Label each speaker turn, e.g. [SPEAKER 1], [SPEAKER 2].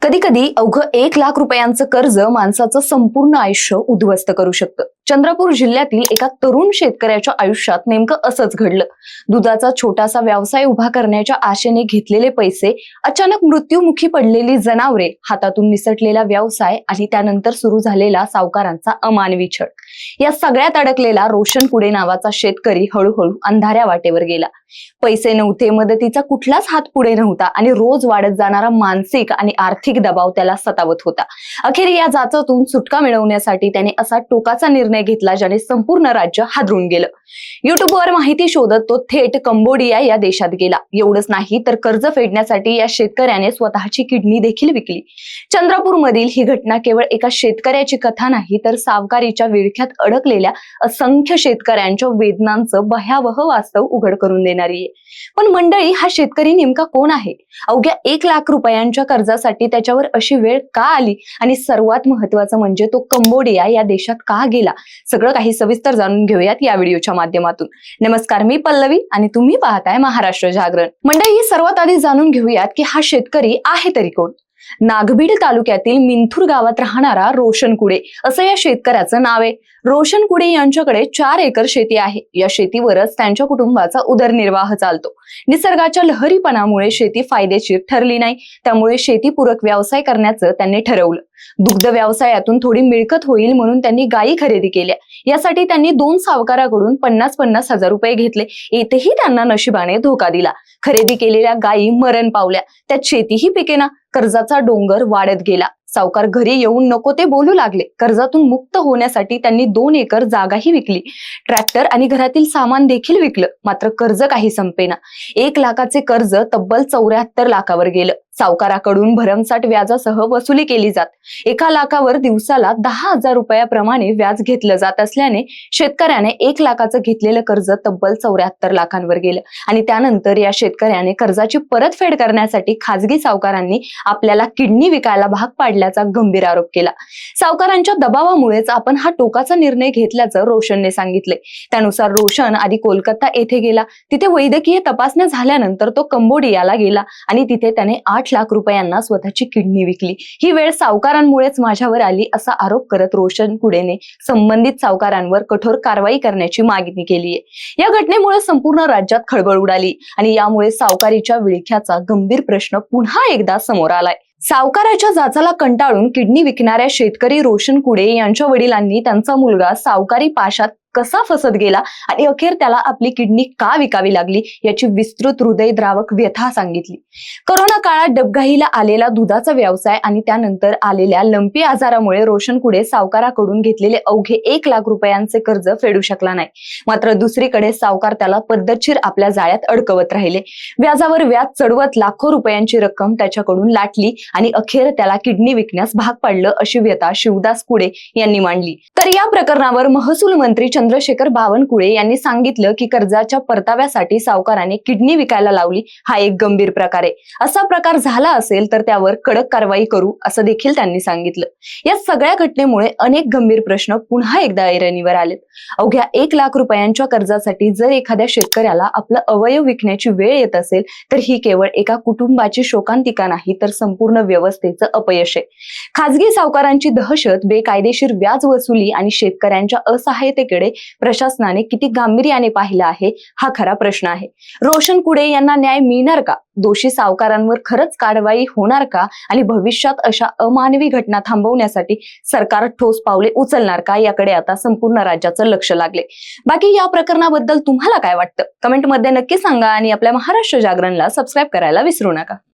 [SPEAKER 1] कधी कधी अवघं 1 लाख रुपयांचं कर्ज माणसाचं संपूर्ण आयुष्य उद्ध्वस्त करू शकतं. चंद्रपूर जिल्ह्यातील एका तरुण शेतकऱ्याच्या आयुष्यात नेमकं असंच घडलं. दुधाचा छोटासा व्यवसाय उभा करण्याच्या आशेने घेतलेले पैसे, अचानक मृत्युमुखी पडलेली जनावरे, हातातून निसटलेला व्यवसाय आणि त्यानंतर सुरू झालेला सावकारांचा अमानवी छळ, या सगळ्यात अडकलेला रोशन कुडे नावाचा शेतकरी हळूहळू अंधाऱ्या वाटेवर गेला. पैसे नव्हते, मदतीचा कुठलाच हात पुढे नव्हता आणि रोज वाढत जाणारा मानसिक आणि आर्थिक दबाव त्याला सतावत होता. अखेर या जाचातून सुटका मिळवण्यासाठी त्याने असा टोकाचा निर्णय घेतला ज्याने संपूर्ण राज्य हादरून गेलं. युट्यूबवर माहिती शोधत तो थेट कंबोडिया या देशात गेला. एवढंच नाही तर कर्ज फेडण्यासाठी या शेतकऱ्याने स्वतःची किडनी देखील विकली. चंद्रपूर मधील ही घटना केवळ एका शेतकऱ्याची कथा नाही, तर सावकारीच्या विळख्यात अडकलेल्या असंख्य शेतकऱ्यांच्या वेदनांचं भयावह वास्तव उघड करून देणारी आहे. पण मंडळी, हा शेतकरी नेमका कोण आहे? अवघ्या 1 लाख रुपयांच्या कर्जासाठी त्याच्यावर अशी वेळ का आली? आणि सर्वात महत्वाचं म्हणजे तो कंबोडिया या देशात का गेला? सगळं काही सविस्तर जाणून घेऊयात या व्हिडिओच्या माध्यमातून. नमस्कार, मी पल्लवी आणि तुम्ही पाहताय महाराष्ट्र जागरण. मंडळी, सर्वात आधी जाणून घेऊयात की हा शेतकरी आहे तरी कोण. नागभीड तालुक्यातील मिंथूर गावात राहणारा रोशन कुडे असं या शेतकऱ्याचं नाव आहे. रोशन कुडे यांच्याकडे 4 एकर शेती आहे. या शेतीवरच त्यांच्या कुटुंबाचा उदरनिर्वाह चालतो. निसर्गाच्या लहरीपणामुळे शेती फायदेशीर ठरली नाही, त्यामुळे शेतीपूरक व्यवसाय करण्याचं त्यांनी ठरवलं. दुग्ध व्यवसायातून थोडी मिळकत होईल म्हणून त्यांनी गायी खरेदी केल्या. यासाठी त्यांनी 2 सावकाराकडून 50-50 हजार रुपये घेतले. येथेही त्यांना नशिबाने धोका दिला. खरेदी केलेल्या गायी मरण पावल्या. त्यात शेतीही पिकेना. कर्जाचा डोंगर वाढत गेला. सावकार घरी येऊन नको ते बोलू लागले. कर्जातून मुक्त होण्यासाठी त्यांनी 2 एकर जागाही विकली. ट्रॅक्टर आणि घरातील सामान देखील विकलं. मात्र कर्ज काही संपेना. 1 लाखाचे कर्ज तब्बल 74 लाखावर गेलं. सावकाराकडून भरमसाठ व्याजासह वसुली केली जात. 1 लाखावर दिवसाला 10,000 रुपयाप्रमाणे व्याज घेतलं जात असल्याने शेतकऱ्याने 1 लाखाचं घेतलेलं कर्ज तब्बल 74 लाखांवर गेलं. आणि त्यानंतर या शेतकऱ्याने कर्जाची परतफेड करण्यासाठी खाजगी सावकारांनी आपल्याला किडनी विकायला भाग पाडल्याचा गंभीर आरोप केला. सावकारांच्या दबावामुळेच आपण हा टोकाचा निर्णय घेतल्याचं रोशनने सांगितले. त्यानुसार रोशन आधी कोलकाता येथे गेला. तिथे वैद्यकीय तपासण्या झाल्यानंतर तो कंबोडियाला गेला आणि तिथे त्याने 8 लाख रुपयांना स्वतःची किडनी विकली. ही वेळ सावकारांमुळेच माझ्यावर आली असा आरोप करत रोशन कुडेने संबंधित सावकारांवर कठोर कारवाई करण्याची मागणी केली आहे. या घटनेमुळे संपूर्ण राज्यात खळबळ उडाली आणि यामुळे सावकारीच्या विळख्याचा गंभीर प्रश्न पुन्हा एकदा समोर आलाय. सावकाराच्या जाचाला कंटाळून किडनी विकणाऱ्या शेतकरी रोशन कुडे यांच्या वडिलांनी त्यांचा मुलगा सावकारी पाशात कसा फसत गेला आणि अखेर त्याला आपली किडनी का विकावी लागली याची विस्तृत हृदयद्रावक व्यथा सांगितली. कोरोना काळात डबघाईला आलेला दुधाचा व्यवसाय आणि त्यानंतर आलेल्या लंपी आजारामुळे रोशन कुडे सावकाराकडून घेतलेले अवघे 1 लाख रुपयांचे कर्ज फेडू शकला नाही. मात्र दुसरीकडे सावकार त्याला पद्धतशीर आपल्या जाळ्यात अडकवत राहिले. व्याजावर व्याज चढवत लाखो रुपयांची रक्कम त्याच्याकडून लाटली आणि अखेर त्याला किडनी विकण्यास भाग पाडलं, अशी व्यथा शिवदास कुडे यांनी मांडली. तर या प्रकरणावर महसूल मंत्री चंद्रशेखर बावनकुळे यांनी सांगितलं की कर्जाच्या परताव्यासाठी सावकाराने किडनी विकायला लावली. हा एक गंभीर प्रकार आहे. असा प्रकार झाला असेल तर त्यावर कडक कारवाई करू, असं देखील त्यांनी सांगितलं. या सगळ्या घटनेमुळे अनेक गंभीर प्रश्न पुन्हा एकदा ऐरणीवर आलेत. अवघ्या 1 लाख रुपयांच्या कर्जासाठी जर एखाद्या शेतकऱ्याला आपलं अवयव विकण्याची वेळ येत असेल तर ही केवळ एका कुटुंबाची शोकांतिका नाही, तर संपूर्ण व्यवस्थेचं अपयश आहे. खाजगी सावकारांची दहशत, बेकायदेशीर व्याज वसुली आणि शेतकऱ्यांच्या असहायतेकडे प्रशासनाने किती गांभीर्याने पाहिलं आहे, हा खरा प्रश्न आहे. रोशन कुडे यांना न्याय मिळणार का? दोषी सावकारांवर खरंच कारवाई होणार का? आणि भविष्यात अशा अमानवी घटना थांबवण्यासाठी सरकार ठोस पावले उचलणार का? याकडे आता संपूर्ण राज्याचं लक्ष लागले. बाकी या प्रकरणाबद्दल तुम्हाला काय वाटतं? कमेंटमध्ये नक्की सांगा आणि आपल्या महाराष्ट्र जागरणला सबस्क्राईब करायला विसरू नका.